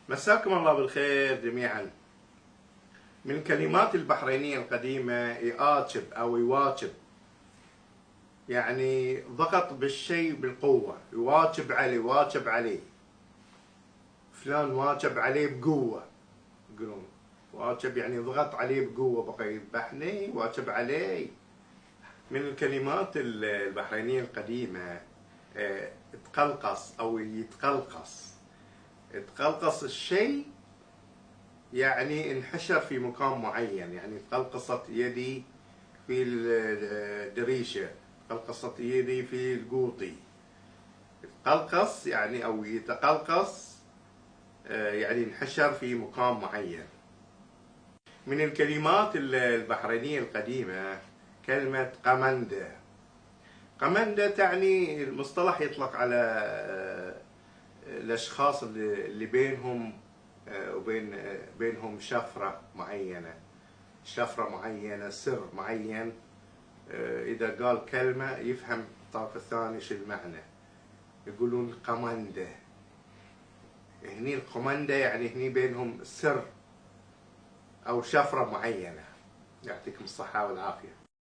مساكم الله بالخير جميعا. من كلمات البحرينية القديمة يآتشب أو يواجب، يعني ضغط بالشيء بالقوة. يواجب عليه، واجب عليه، فلان واجب عليه بقوة، يقولون واجب يعني ضغط عليه بقوة، بقى يذبحني واجب عليه. من الكلمات البحرينية القديمة تقلقص أو يتقلقص. تقلقص الشيء يعني انحشر في مكان معين، يعني تقلقصت يدي في الدريشة، تقلقصت يدي في القوطي. تقلقص يعني أو يتقلقص يعني انحشر في مكان معين. من الكلمات البحرينية القديمة كلمة قمندة. قمندة تعني المصطلح يطلق على الأشخاص اللي بينهم بينهم شفرة معينة، شفرة معينة، سر معين. إذا قال كلمة يفهم الطرف الثاني شو المعنى، يقولون قمندة. هني القمندة يعني هني بينهم سر أو شفرة معينة. يعطيكم الصحة والعافية.